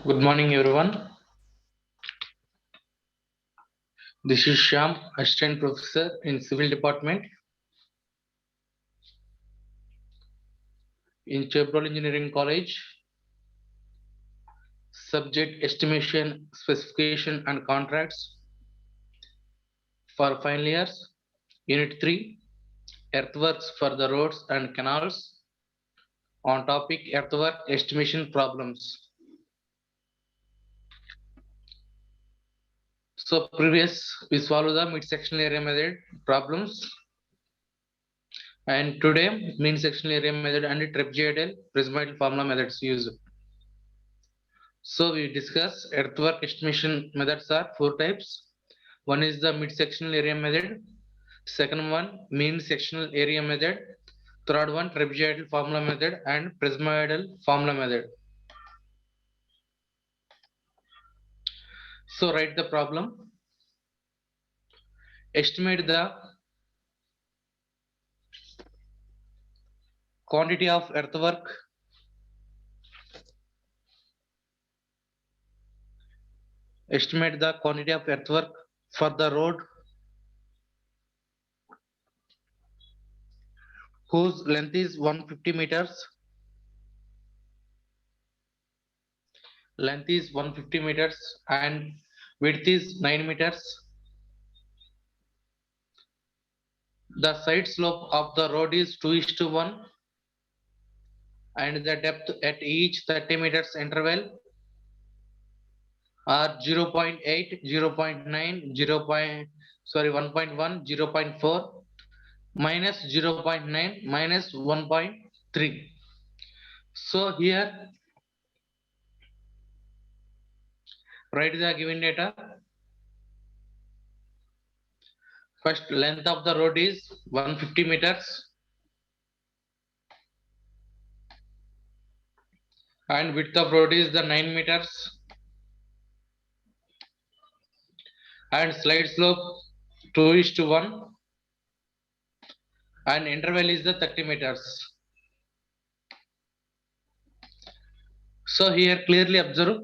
Good morning, everyone. This is Shyam, Assistant Professor in Civil Department in Chevron Engineering College. Subject Estimation, Specification and Contracts for final years. Unit 3, Earthworks for the Roads and Canals. On topic Earthwork Estimation Problems. So previous we solved the mid-sectional area method problems, and today mean sectional area method and trapezoidal prismatic formula methods used. So we discuss earthwork estimation methods are four types. One is the mid-sectional area method. Second one, mean sectional area method. Third one, trapezoidal formula method and prismoidal formula method. So write the problem. Estimate the quantity of earthwork for the road whose length is 150 meters. Length is 150 meters and width is 9 meters. The side slope of the road is 2:1 and the depth at each 30 meters interval are 0.8, 0.9, 1.1, 0.4, minus 0.9, minus 1.3. So here write the given data. First, length of the road is 150 meters and width of road is the 9 meters and slide slope 2:1 and interval is the 30 meters. So here clearly observe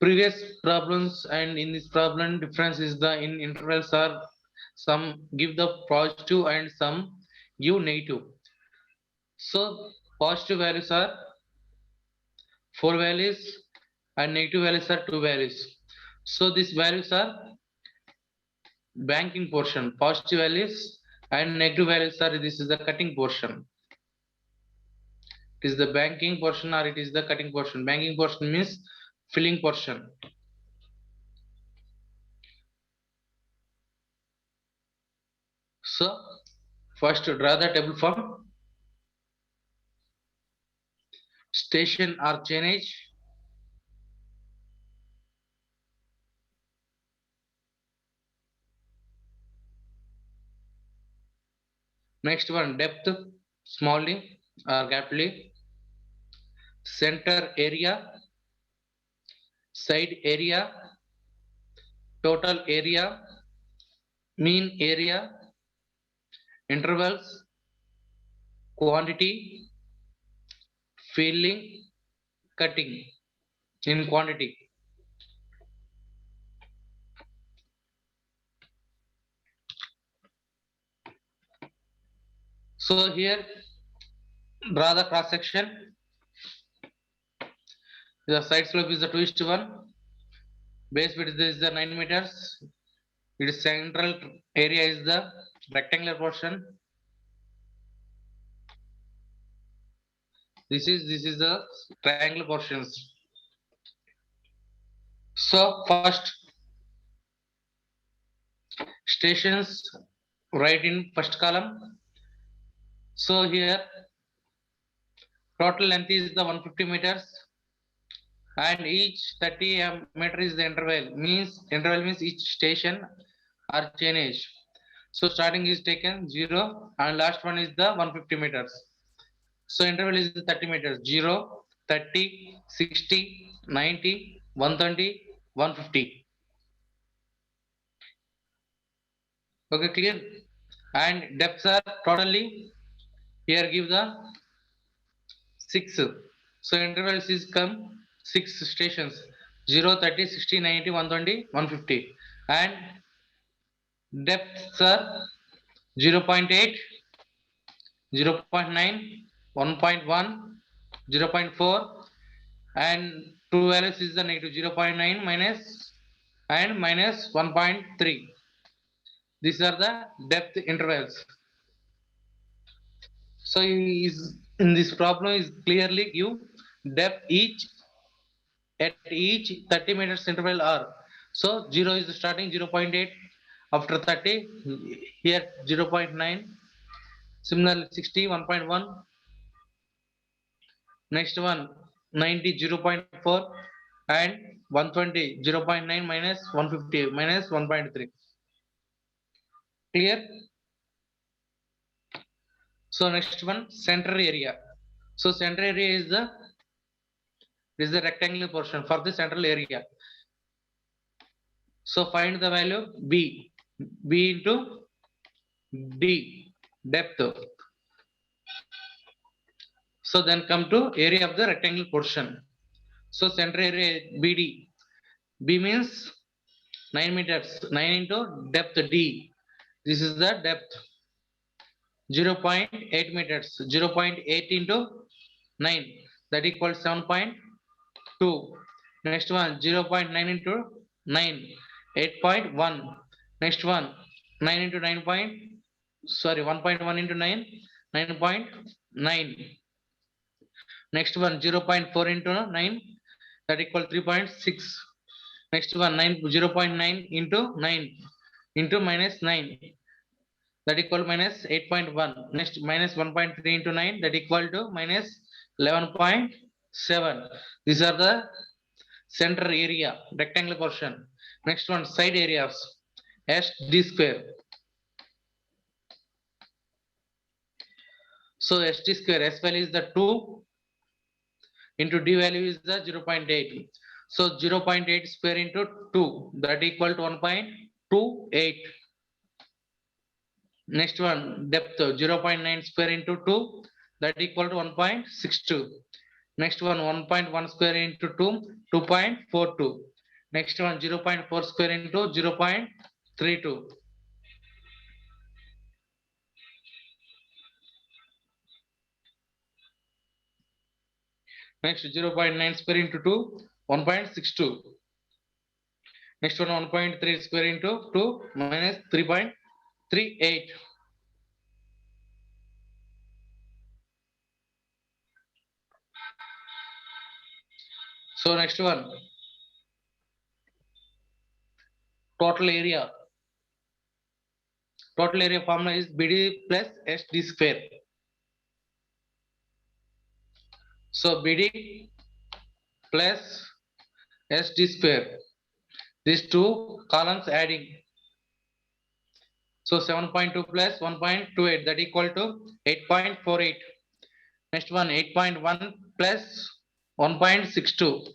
previous problems, and in this problem difference is the in intervals are some give the positive and some give negative. So positive values are 4 values and negative values are 2 values. So these values are banking portion, positive values, and negative values are this is the cutting portion. It is the banking portion or it is the cutting portion. Banking portion means filling portion. So first draw the table form. Station or chainage. Next one, depth, small-d or capital. Center area, side area, total area, mean area, intervals, quantity, filling, cutting in quantity. So here draw the cross section. The side slope is the 2:1. Base width is the 9 meters. Its central area is the rectangular portion. This is the triangular portions. So first stations right in first column. So here total length is the 150 meters and each 30 meter is the interval. Interval means each station or chainage. So starting is taken 0 and last one is the 150 meters. So interval is the 30 meters, 0, 30, 60, 90, 120, 150. Okay, clear? And depths are totally here give the 6. So intervals is come 6 stations 0, 30, 60, 90, 120, 150, and depths are 0.8, 0.9, 1.1, 0.4, and two values is the negative 0.9 minus and minus 1.3. These are the depth intervals. So is in this problem is clearly give depth each at each 30 meters interval r. So 0 is starting 0.8, after 30 here 0.9, similarly 60 1.1, next one 90 0.4, and 120 0.9 minus 150 minus 1.3. Clear? So next one center area. So center area is the rectangular portion for the central area. So find the value b into d depth. So then come to area of the rectangular portion. So center area BD. B means 9 meters. 9 into depth D. This is the depth. 0.8 meters. 0.8 into 9. That equals 7.2. Next one 0.9 into 9. 8.1. Next one 9 into 9 point. Sorry, 1.1 into 9. 9.9. Next one 0.4 into 9, that equal 3.6. Next one 0.9 into 9 into minus 9, that equal minus 8.1. Next minus 1.3 into 9, that equal to minus 11.7. These are the center area, rectangular portion. Next one side areas, SD square. So SD square, S value is the 2 into D value is the 0.8. So 0.8 square into 2, that equal to 1.28. Next one depth 0.9 square into 2, that equal to 1.62. Next one 1.1 square into 2, 2.42. Next one 0.4 square into 0.32. Next 0.9 square into 2, 1.62. Next one 1.3 square into 2 minus 3.38. So next one total area. Total area formula is BD plus SD square. So BD plus SD square. These two columns adding. So 7.2 plus 1.28, that equal to 8.48. Next one 8.1 plus 1.62,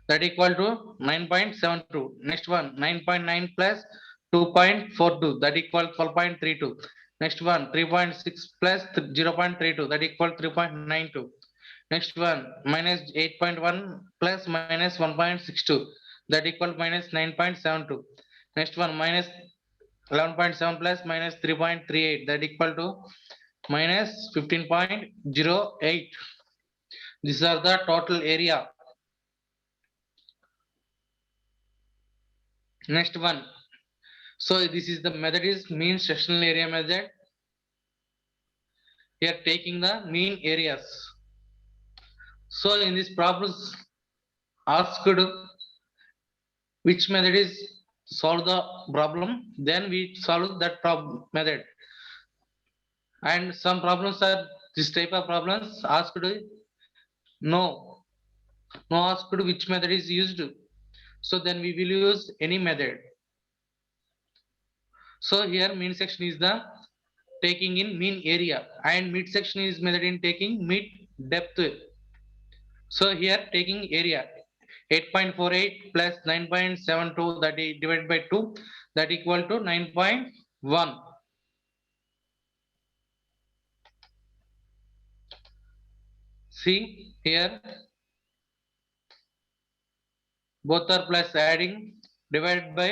that equal to 9.72. Next one 9.9 plus 2.42, that equal 12.32. Next one 3.6 plus 0.32, that equal 3.92. Next one minus 8.1 plus minus 1.62, that equal minus 9.72. Next one minus 11.7 plus minus 3.38, that equal to minus 15.08. These are the total area. Next one. So this is the method is mean sectional area method. We are taking the mean areas. So in this problems asked which method is solve the problem, then we solve that problem method. And some problems are this type of problems asked no asked which method is used. So then we will use any method. So here mean section is the taking in mean area and mid section is method in taking mid depth. So here taking area 8.48 plus 9.72, that is divided by 2, that equal to 9.1. See here both are plus, adding, divided by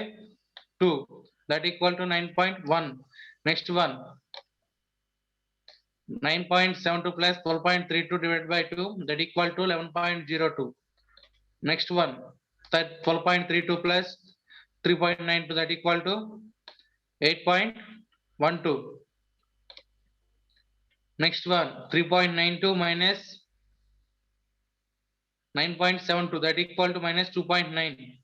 2, that equal to 9.1. Next one, 9.72 plus 12.32 divided by 2, that equal to 11.02. Next one, that 12.32 plus 3.92, that equal to 8.12. Next one, 3.92 minus 9.72, that equal to minus 2.9.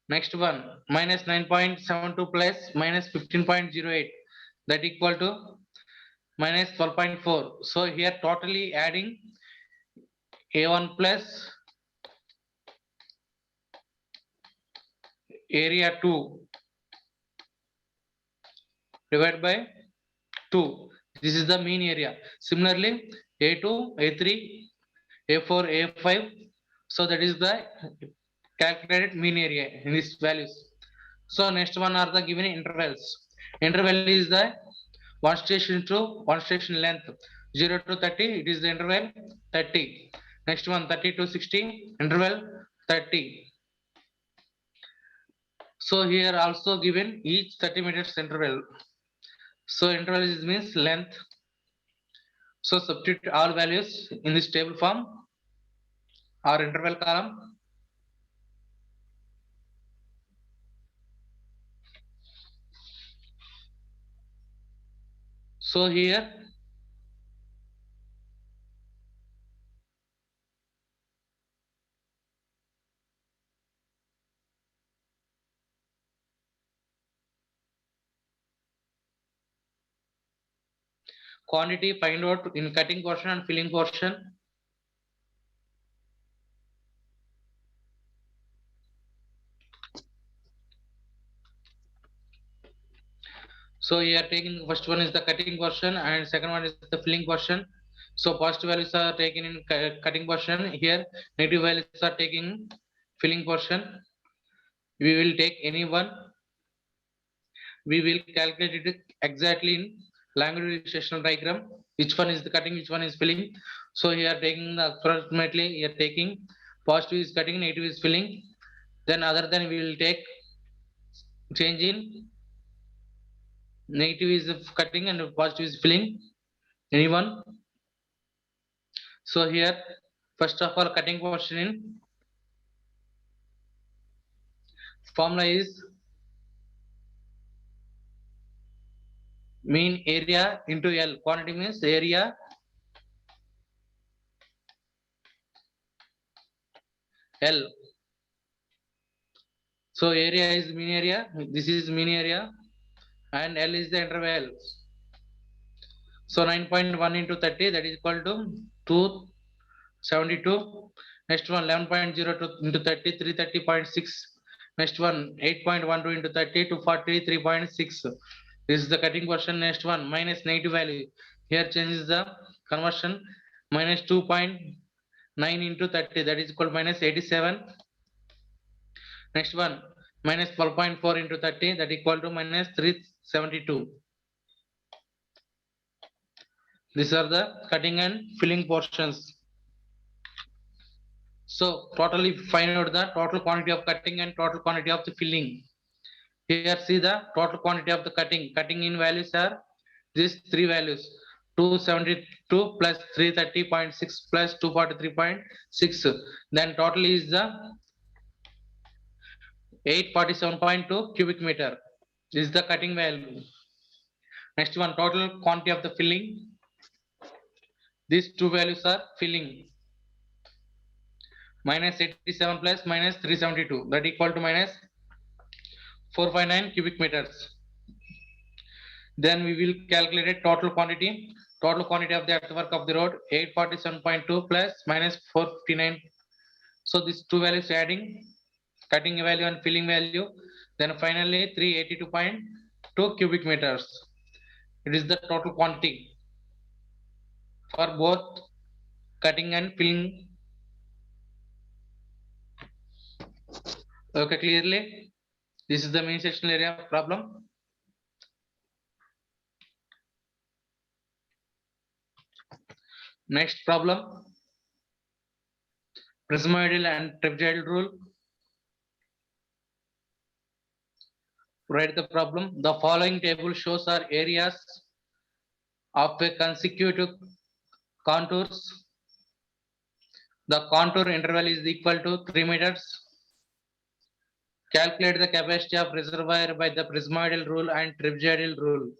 Next one, minus 9.72 plus minus 15.08, that equal to minus 12.4. So here totally adding A1 plus area 2 divided by 2. This is the mean area. Similarly, A2, A3, A4, A5. So that is the calculated mean area in these values. So next one are the given intervals. Interval is the one station to one station length. 0 to 30, it is the interval 30. Next one, 30 to 60, interval 30. So here also given each 30 meters interval. So interval is means length. So substitute all values in this table form or interval column. So here quantity find out in cutting portion and filling portion. So you are taking first one is the cutting portion and second one is the filling portion. So positive values are taken in cutting portion. Here negative values are taking filling portion. We will take any one. We will calculate it exactly in language registration diagram. Which one is the cutting, which one is filling. So here taking the approximately here taking positive is cutting, negative is filling. Then other than we will take change in negative is cutting and positive is filling. Anyone? So here first of all cutting portion in formula is mean area into L. Quantity means area L. So area is mean area, this is mean area, and L is the interval. So 9.1 into 30, that is equal to 272. Next one 11.02 into 30, 330.6. Next one 8.12 into 30, 243.6. This is the cutting portion. Next one minus negative value. Here changes the conversion. Minus 2.9 into 30, that is equal to minus 87. Next one minus 12.4 into 30, that equal to minus 372. These are the cutting and filling portions. So totally find out the total quantity of cutting and total quantity of the filling. Here see the total quantity of the cutting. Cutting in values are these three values: 272 plus 330.6 plus 243.6. Then total is the 847.2 cubic meter. This is the cutting value. Next one, total quantity of the filling. These two values are filling. Minus 87 plus minus 372, that equal to minus 459 cubic meters. Then we will calculate total quantity. Total quantity of the earthwork of the road 847.2 plus minus 459. So these two values adding, cutting value and filling value. Then finally 382.2 cubic meters. It is the total quantity for both cutting and filling. Okay, clearly this is the main sectional area problem. Next problem, prismoidal and trapezoidal rule. Write the problem. The following table shows our areas of a consecutive contours. The contour interval is equal to 3 meters. Calculate the capacity of reservoir by the prismoidal rule and trapezoidal rule.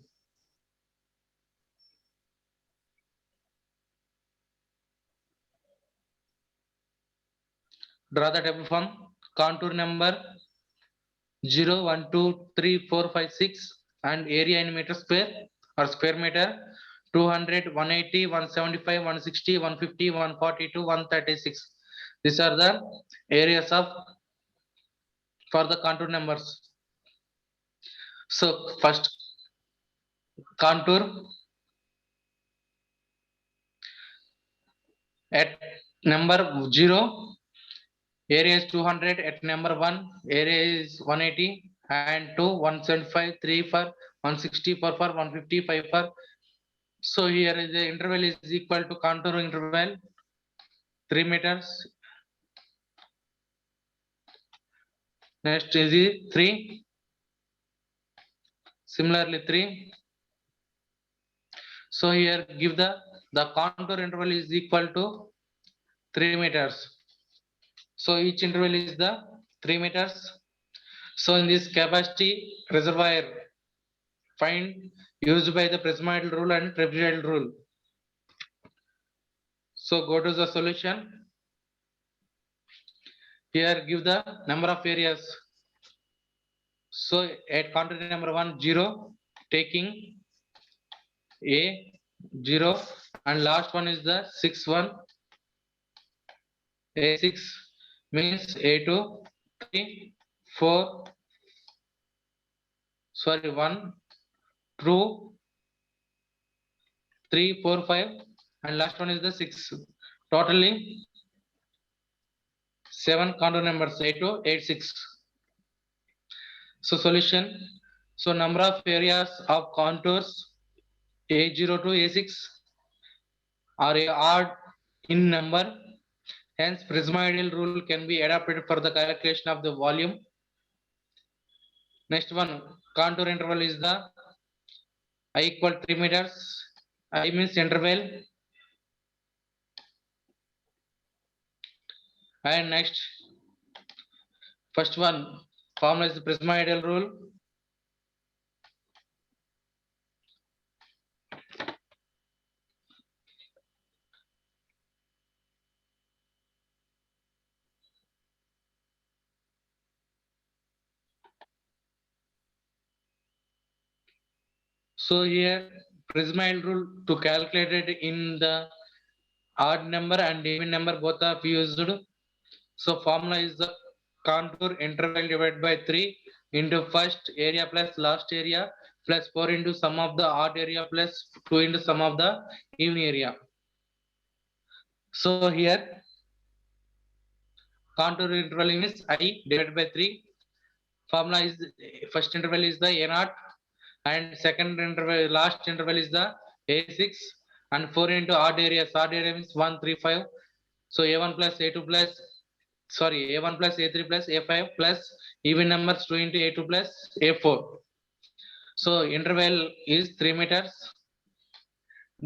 Draw the table from contour number 0, 1, 2, 3, 4, 5, 6 and area in meter square or square meter 200, 180, 175, 160, 150, 142, 136. These are the areas of for the contour numbers. So first contour at number 0, area is 200, at number 1 area is 180 and 2 175, 3 for 160, 4 for 150, 5 for. So here the interval is equal to contour interval 3 meters. Next is the 3. Similarly 3. So here give the contour interval is equal to 3 meters. So each interval is the 3 meters. So in this capacity reservoir find used by the prismoidal rule and trapezoidal rule. So go to the solution. Here give the number of areas. So at contour number 1 0 taking A 0 and last one is the 6 1. A6 means A2 3 4 sorry 1 2 3 4 5 and last one is the 6. Totally 7 contour numbers 8 8 6. So solution. So number of areas of contours A0 to A6 are odd in number. Hence prismoidal rule can be adapted for the calculation of the volume. Next one contour interval is the I equal 3 meters. I means interval. And next first one formula is the prismoidal rule. So here prismoidal rule to calculate it in the odd number and even number both are used. So formula is the contour interval divided by 3 into first area plus last area plus 4 into sum of the odd area plus 2 into sum of the even area. So here contour interval is I divided by 3. Formula is first interval is the A0 and second interval last interval is the A6 and 4 into odd areas. Odd area means 1 3 5. So A1 plus A2 plus sorry A1 plus A3 plus A5 plus even numbers 2 into A2 plus A4. So interval is 3 meters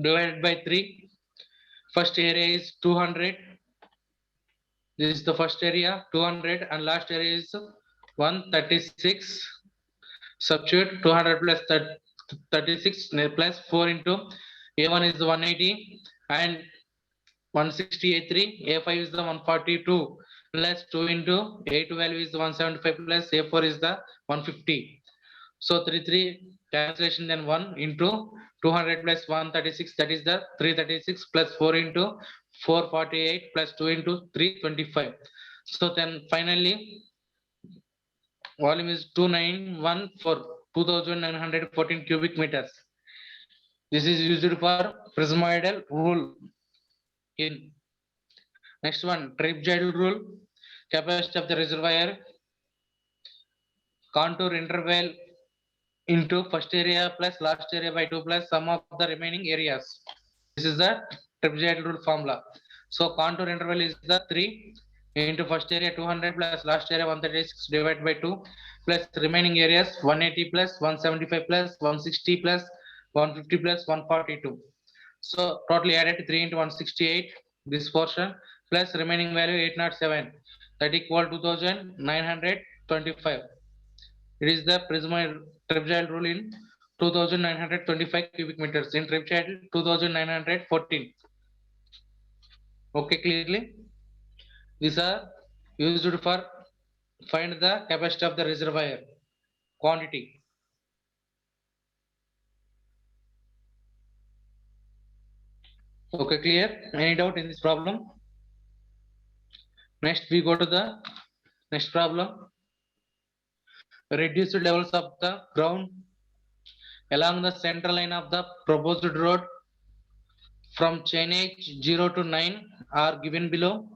divided by 3. First area is 200. This is the first area 200 and last area is 136. Substitute 200 plus 36 plus 4 into A1 is 180 and 160 A3. A5 is the 142 plus 2 into A2 value is 175 plus A4 is the 150. So 3 cancellation then 1 into 200 plus 136 that is the 336 plus 4 into 448 plus 2 into 325. So then finally volume is 2914 cubic meters. This is used for prismoidal rule. In next one trapezoidal rule, capacity of the reservoir, contour interval into first area plus last area by 2 plus sum of the remaining areas. This is the trapezoidal rule formula. So contour interval is the 3 into first area 200 plus last area 136 divided by 2 plus remaining areas 180 plus 175 plus 160 plus 150 plus 142. So totally added 3 into 168 this portion plus remaining value 807, that equal 2925. It is the Trips-Child rule in 2925 cubic meters, in Trips-Child 2914. Okay, clearly these are used for find the capacity of the reservoir quantity. Okay, clear? Any doubt in this problem? Next we go to the next problem. Reduced levels of the ground along the central line of the proposed road from chainage 0 to 9 are given below.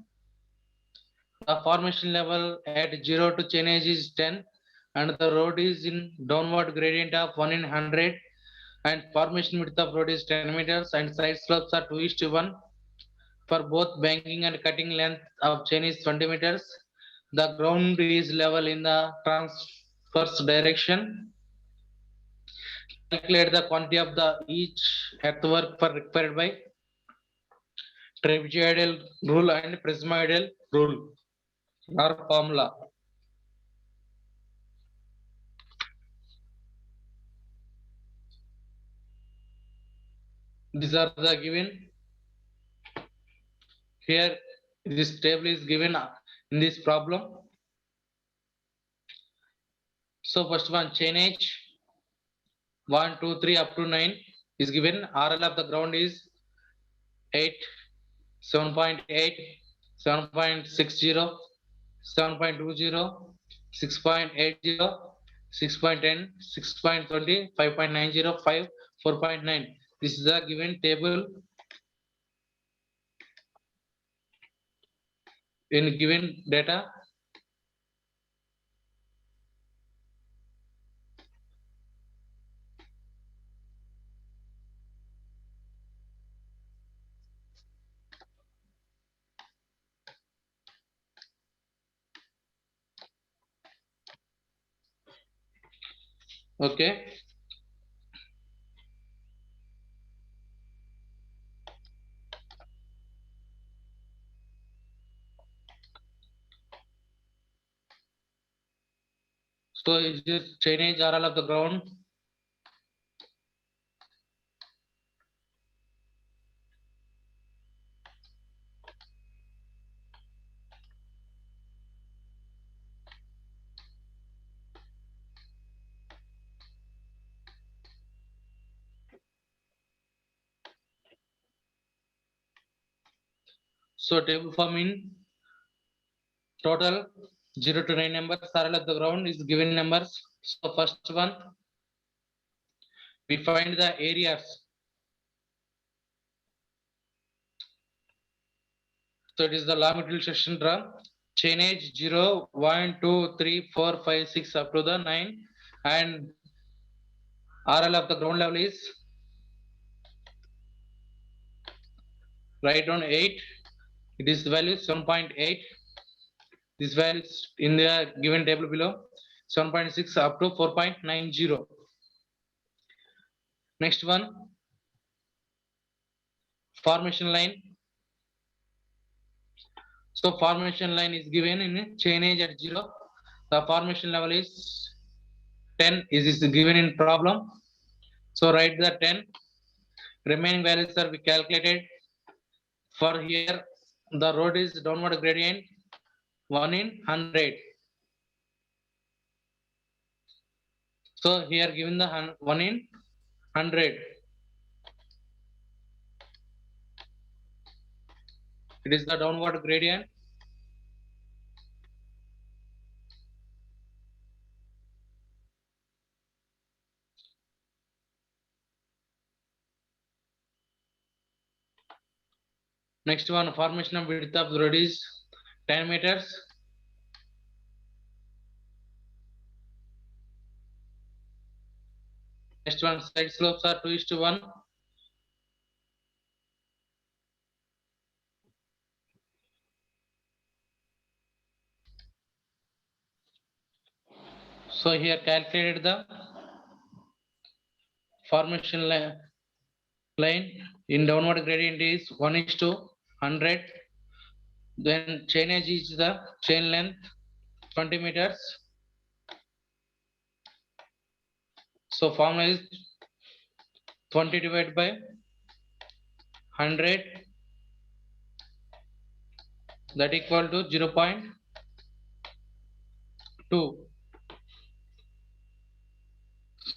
The formation level at 0 to chainage is 10 and the road is in downward gradient of 1 in 100 and formation width of road is 10 meters and side slopes are 2:1. For both banking and cutting length of chain is 20 meters. The ground is level in the transverse direction. Calculate the quantity of the each earthwork for required by trapezoidal rule and prismoidal rule or formula. These are the given. Here this table is given in this problem. So first one chainage 1, 2, 3 up to 9 is given. RL of the ground is 8, 7.8, 7.60, 7.20, 6.80, 6.10, 6.20, 5.90, 5, 4.9. This is the given table in given data. Okay. So is this drainage RL of the ground? So table form in total 0 to 9 numbers. RL of the ground is given numbers. So first one, we find the areas. So it is the longitudinal section draw. Chainage 0, 1, 2, 3, 4, 5, 6 up to the 9 and RL of the ground level is write down 8. It is the value 7.8. This value is in the given table below 7.6 up to 4.90. Next one, formation line. So formation line is given in chainage at 0. The formation level is 10 is given in problem. So write the 10. Remaining values are calculated. For here, the road is downward gradient 1 in 100. So here given the 1 in 100. It is the downward gradient. Next one, formation of width of the road is 10 meters. Next one, side slopes are 2:1. So here calculated the formation line in downward gradient is 1:100. Then chain edge is the chain length 20 meters. So formula is 20 divided by 100, that equal to 0.2.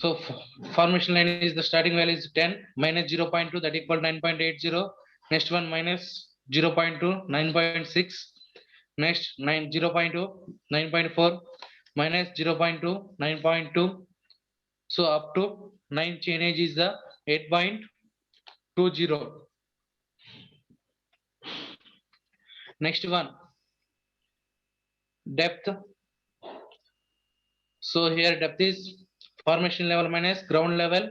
So formation line is the starting value is 10 minus 0.2, that equal 9.80. Next one minus 0.2, 9.6. Next 0.2, 9.4 minus 0.2, 9.2. So up to 9 chain edge is the 8.20. Next one, depth. So here depth is formation level minus ground level.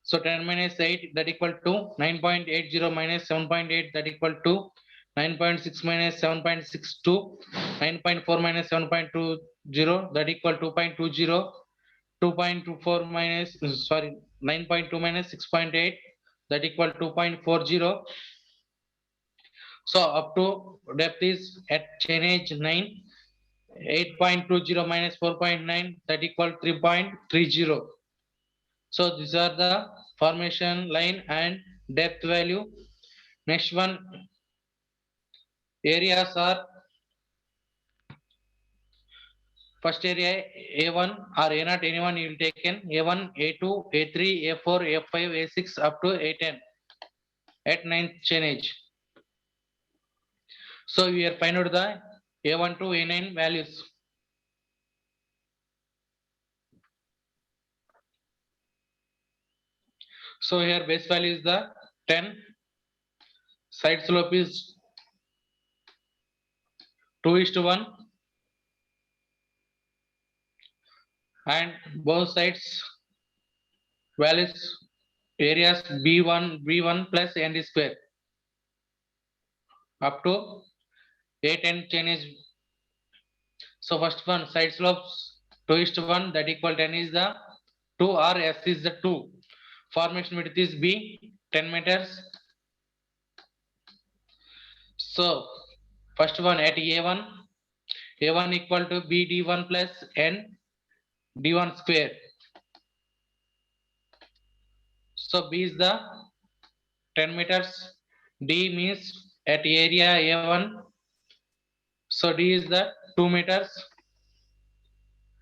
So 10 minus 8, that equal to 9.80 minus 7.8, that equal to 9.6 minus 7.62, 9.4 minus 7.20, that equal 2.20, 2.24 minus, sorry, 9.2 minus 6.8, that equal 2.40. So up to depth is at chain edge 9, 8.20 minus 4.9, that equal 3.30. So these are the formation line and depth value. Next one, areas are first area A1 or A0, anyone you will taken A1, A2, A3, A4, A5, A6 up to A10 at 9th chain edge. So we are find out the A1 to A9 values. So here base value is the 10, side slope is 2:1, and both sides values areas B1 plus ND square up to A10 chain edge. So first one, side slopes 2:1, that equal 10 is the 2 or S is the 2. Formation width is B 10 meters. So first one at A1 equal to B D1 plus N D1 square. So B is the 10 meters. D means at area A1. So D is the 2 meters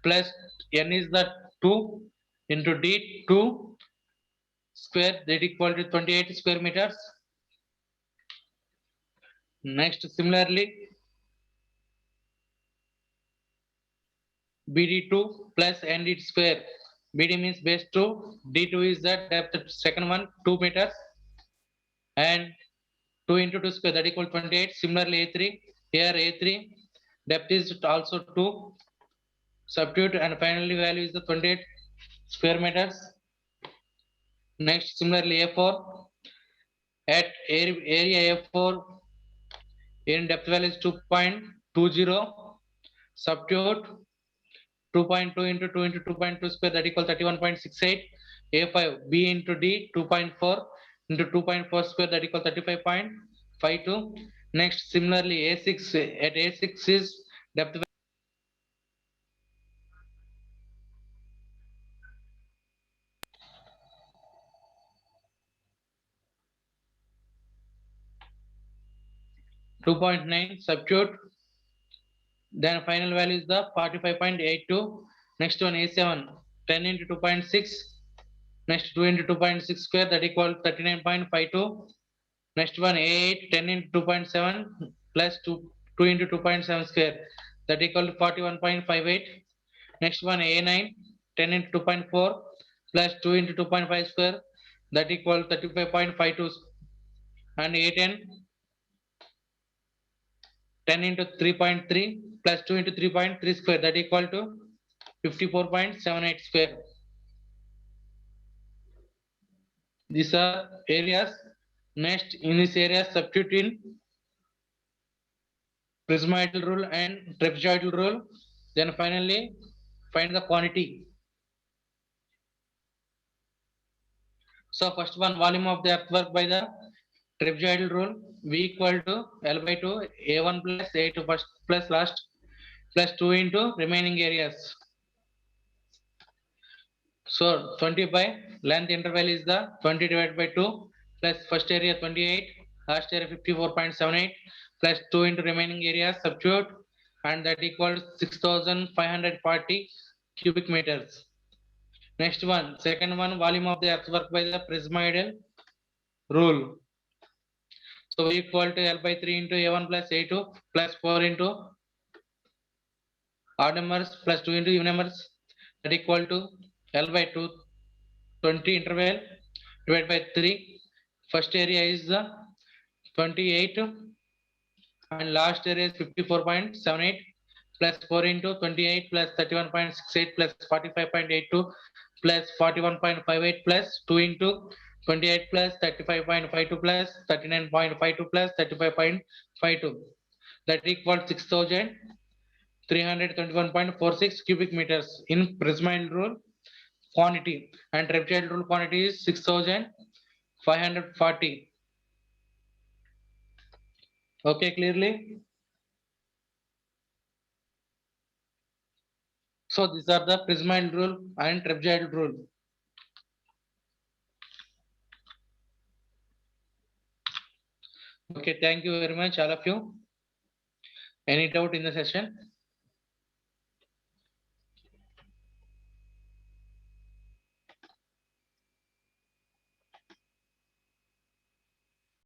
plus N is the 2 into D 2 square, that equal to 28 square meters. Next, similarly, BD2 plus ND square. BD means base 2, D2 is the depth, second one 2 meters, and 2 into 2 square, that equal 28. Similarly, A3, here A3 depth is also 2, substitute, and finally value is the 28 square meters. Next, similarly A4, at area A4 in depth value is 2.20, substitute 2.2 into 2 into 2.2 square, that equal 31.68. A5 B into D 2.4 into 2.4 square, that equal 35.52. Next, similarly A6, at A6 is depth 2.9, substitute, then final value is the 45.82. Next one A7 10 into 2.6, next 2 into 2.6 square, that equal 39.52. Next one A8 10 into 2.7 plus 2 into 2.7 square, that equal to 41.58. Next one A9 10 into 2.4 plus 2 into 2.5 square, that equal 35.52. And A10 10 into 3.3 plus 2 into 3.3 square, that equal to 54.78 square. These are areas. Next, in this area, substitute in prismoidal rule and trapezoidal rule. Then finally, find the quantity. So first one, volume of the earthwork by the trapezoidal rule, V equal to L by 2, A1 plus A2 first plus last plus 2 into remaining areas. So 20 by length interval is the 20 divided by 2 plus first area 28, last area 54.78 plus 2 into remaining area substitute, and that equals 6540 cubic meters. Next one, second one, volume of the earthwork by the prismoidal rule. So V equal to L by 3 into A1 plus A2 plus 4 into odd numbers plus 2 into even numbers, that equal to L by 2, 20 interval divided by 3. First area is the 28 and last area is 54.78 plus 4 into 28 plus 31.68 plus 45.82 plus 41.58 plus 2 into 28 plus 35.52 plus 39.52 plus 35.52, that equals 6321.46 cubic meters in Prismail rule quantity, and Reptile rule quantity is 6540. Okay, clearly. So these are the Prismail rule and Reptile rule. Okay, thank you very much, all of you. Any doubt in the session?